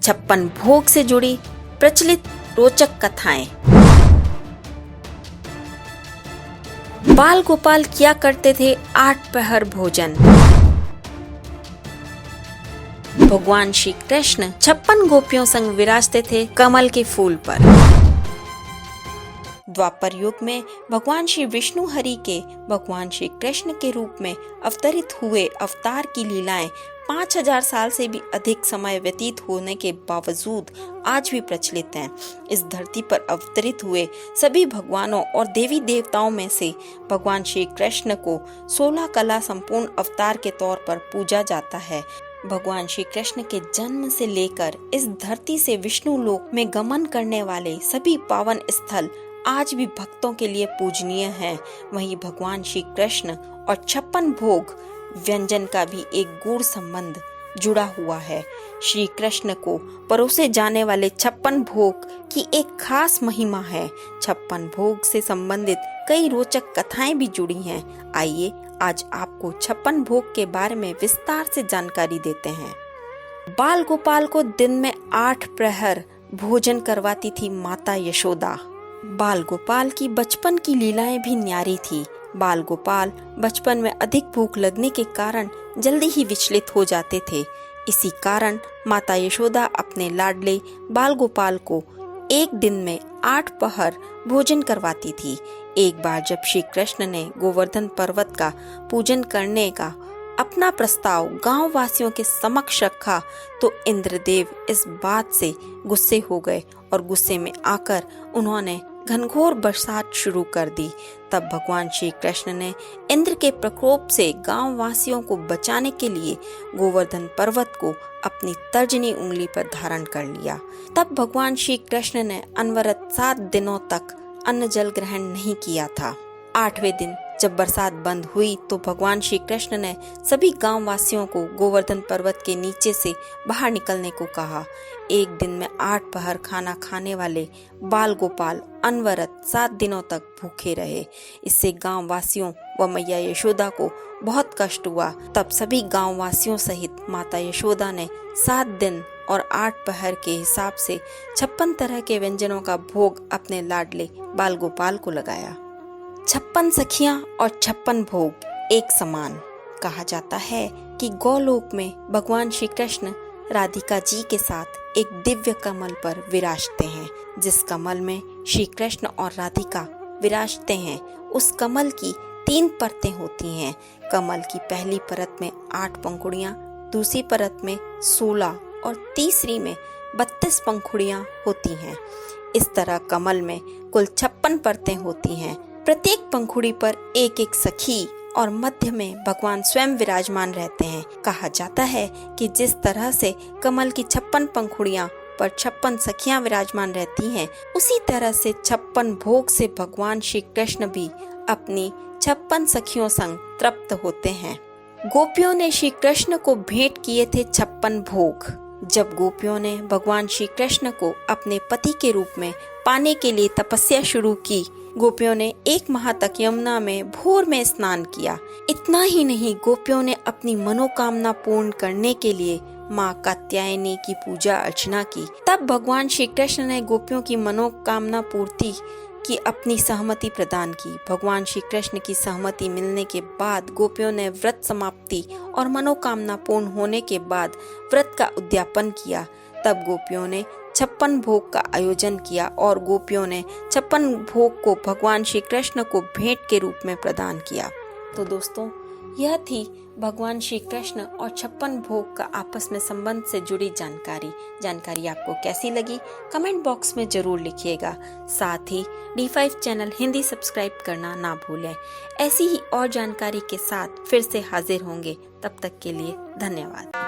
56 भोग से जुड़ी प्रचलित रोचक कथाएं। बाल गोपाल किया करते थे 8 पहर भोजन। भगवान श्री कृष्ण 56 गोपियों संग विराजते थे कमल के फूल पर। द्वापर युग में भगवान श्री विष्णु हरि के भगवान श्री कृष्ण के रूप में अवतरित हुए अवतार की लीलाएं 5000 साल से भी अधिक समय व्यतीत होने के बावजूद आज भी प्रचलित हैं। इस धरती पर अवतरित हुए सभी भगवानों और देवी देवताओं में से भगवान श्री कृष्ण को 16 कला संपूर्ण अवतार के तौर पर पूजा जाता है। भगवान श्री कृष्ण के जन्म से लेकर इस धरती से विष्णु लोक में गमन करने वाले सभी पावन स्थल आज भी भक्तों के लिए पूजनीय हैं। वहीं भगवान श्री कृष्ण और 56 भोग व्यंजन का भी एक गूढ़ संबंध जुड़ा हुआ है। श्री कृष्ण को परोसे जाने वाले 56 भोग की एक खास महिमा है। 56 भोग से संबंधित कई रोचक कथाएं भी जुड़ी हैं। आइए आज आपको 56 भोग के बारे में विस्तार से जानकारी देते हैं। बाल गोपाल को दिन में 8 प्रहर भोजन करवाती थी माता यशोदा। बाल गोपाल की बचपन की लीलाएं भी न्यारी थी। बाल गोपाल बचपन में अधिक भूख लगने के कारण जल्दी ही विचलित हो जाते थे। इसी कारण माता यशोदा अपने लाडले बाल गोपाल को एक दिन में 8 पहर भोजन करवाती थी। एक बार जब श्री कृष्ण ने गोवर्धन पर्वत का पूजन करने का अपना प्रस्ताव गांव वासियों के समक्ष रखा तो इंद्रदेव इस बात से गुस्से हो गए और गुस्से में आकर उन्होंने घनघोर बरसात शुरू कर दी। तब भगवान श्री कृष्ण ने इंद्र के प्रकोप से गांव वासियों को बचाने के लिए गोवर्धन पर्वत को अपनी तर्जनी उंगली पर धारण कर लिया। तब भगवान श्री कृष्ण ने अनवरत 7 दिनों तक अन्न जल ग्रहण नहीं किया था। 8वें दिन जब बरसात बंद हुई तो भगवान श्री कृष्ण ने सभी गांव वासियों को गोवर्धन पर्वत के नीचे से बाहर निकलने को कहा। एक दिन में 8 पहर खाना खाने वाले बाल गोपाल अनवरत 7 दिनों तक भूखे रहे। इससे गांव वासियों व मैया यशोदा को बहुत कष्ट हुआ। तब सभी गांव वासियों सहित माता यशोदा ने 7 दिन और 8 पहर के हिसाब से 56 तरह के व्यंजनों का भोग अपने लाडले बाल गोपाल को लगाया। 56 सखियां और 56 भोग एक समान। कहा जाता है कि गौलोक में भगवान श्री कृष्ण राधिका जी के साथ एक दिव्य कमल पर विराजते हैं। जिस कमल में श्री कृष्ण और राधिका विराजते हैं उस कमल की 3 परतें होती हैं। कमल की पहली परत में 8 पंखुड़ियां, दूसरी परत में 16 और तीसरी में 32 पंखुड़ियां होती हैं। इस तरह कमल में कुल 56 परतें होती हैं। प्रत्येक पंखुड़ी पर एक एक सखी और मध्य में भगवान स्वयं विराजमान रहते हैं। कहा जाता है कि जिस तरह से कमल की 56 पंखुड़ियां पर 56 सखियां विराजमान रहती हैं, उसी तरह से 56 भोग से भगवान श्री कृष्ण भी अपनी 56 सखियों संग तृप्त होते हैं। गोपियों ने श्री कृष्ण को भेंट किए थे 56 भोग। जब गोपियों ने भगवान श्री कृष्ण को अपने पति के रूप में पाने के लिए तपस्या शुरू की, गोपियों ने एक माह तक यमुना में भोर में स्नान किया। इतना ही नहीं, गोपियों ने अपनी मनोकामना पूर्ण करने के लिए माँ कात्यायनी की पूजा अर्चना की। तब भगवान श्री कृष्ण ने गोपियों की मनोकामना पूर्ति की अपनी सहमति प्रदान की। भगवान श्री कृष्ण की सहमति मिलने के बाद गोपियों ने व्रत समाप्ति और मनोकामना पूर्ण होने के बाद व्रत का उद्यापन किया। तब गोपियों ने 56 भोग का आयोजन किया और गोपियों ने 56 भोग को भगवान श्री कृष्ण को भेंट के रूप में प्रदान किया। तो दोस्तों, यह थी भगवान श्री कृष्ण और 56 भोग का आपस में संबंध से जुड़ी जानकारी आपको कैसी लगी कमेंट बॉक्स में जरूर लिखिएगा। साथ ही D5 चैनल हिंदी सब्सक्राइब करना ना भूलें। ऐसी ही और जानकारी के साथ फिर से हाजिर होंगे। तब तक के लिए धन्यवाद।